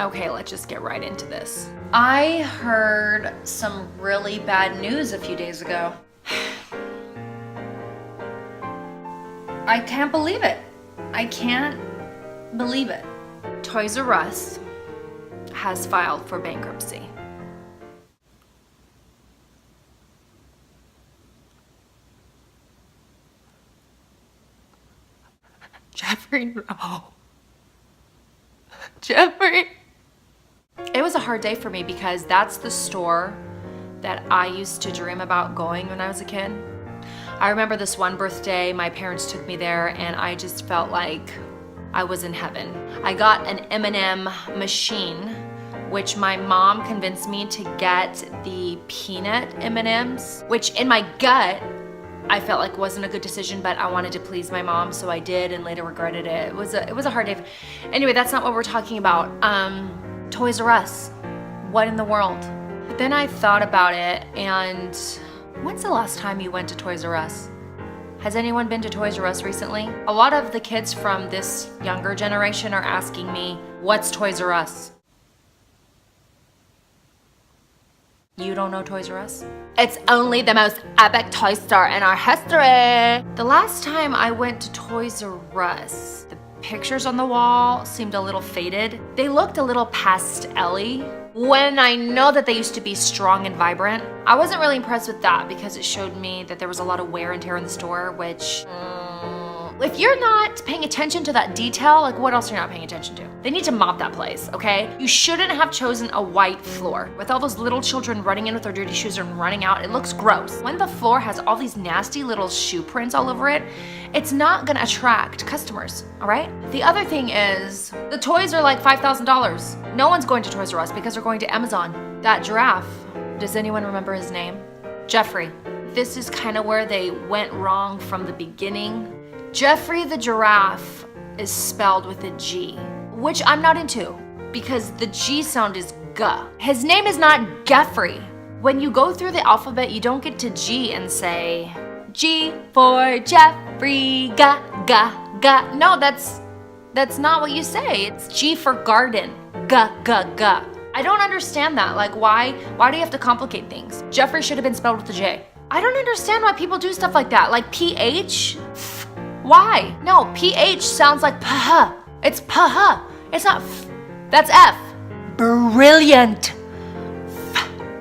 Okay, let's just get right into this. I heard some really bad news a few days ago. I can't believe it. I can't believe it. Toys R Us has filed for bankruptcy. Geoffrey, no. Geoffrey. It was a hard day for me because that's the store that I used to dream about going when I was a kid. I remember this one birthday, my parents took me there and I just felt like I was in heaven. I got an M&M machine, which my mom convinced me to get the peanut M&Ms, which in my gut, I felt like wasn't a good decision, but I wanted to please my mom, so I did and later regretted it. It was a hard day. Anyway, that's not what we're talking about. Toys R Us, what in the world? But then I thought about it, and when's the last time you went to Toys R Us? Has anyone been to Toys R Us recently? A lot of the kids from this younger generation are asking me, what's Toys R Us? You don't know Toys R Us? It's only the most epic toy store in our history. The last time I went to Toys R Us, the pictures on the wall seemed a little faded. They looked a little pastel-y. When I know that they used to be strong and vibrant, I wasn't really impressed with that because it showed me that there was a lot of wear and tear in the store, which if you're not paying attention to that detail, like what else are you not paying attention to? They need to mop that place, okay? You shouldn't have chosen a white floor with all those little children running in with their dirty shoes and running out. It looks gross. When the floor has all these nasty little shoe prints all over it, it's not gonna attract customers, all right? The other thing is, the toys are like $5,000. No one's going to Toys R Us because they're going to Amazon. That giraffe, does anyone remember his name? Geoffrey. This is kind of where they went wrong from the beginning. Geoffrey the giraffe is spelled with a G, which I'm not into because the G sound is G. His name is not Geoffrey. When you go through the alphabet, you don't get to G and say, G for Geoffrey, ga, ga, ga. No, that's not what you say. It's G for garden, ga, ga, ga. I don't understand that. Like, why do you have to complicate things? Geoffrey should have been spelled with a J. I don't understand why people do stuff like that. Like PH? Why? No, PH sounds like pah. It's pah. It's not f. That's F. Brilliant.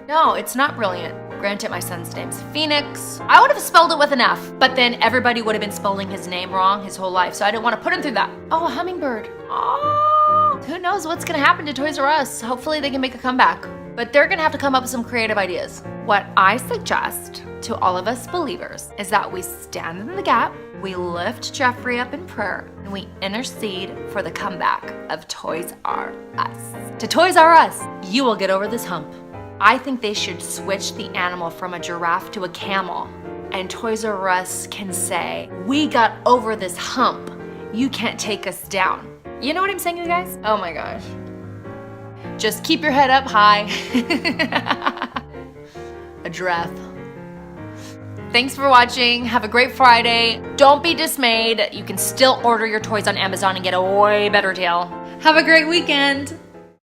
No, it's not brilliant. Granted, my son's name's Phoenix. I would have spelled it with an F, but then everybody would have been spelling his name wrong his whole life, so I didn't want to put him through that. Oh, a hummingbird. Oh, who knows what's gonna happen to Toys R Us? Hopefully they can make a comeback, but they're gonna have to come up with some creative ideas. What I suggest to all of us believers is that we stand in the gap, we lift Geoffrey up in prayer, and we intercede for the comeback of Toys R Us. To Toys R Us, you will get over this hump. I think they should switch the animal from a giraffe to a camel, and Toys R Us can say, we got over this hump. You can't take us down. You know what I'm saying, you guys? Oh my gosh. Just keep your head up high. A giraffe. Thanks for watching. Have a great Friday. Don't be dismayed. You can still order your toys on Amazon and get a way better deal. Have a great weekend.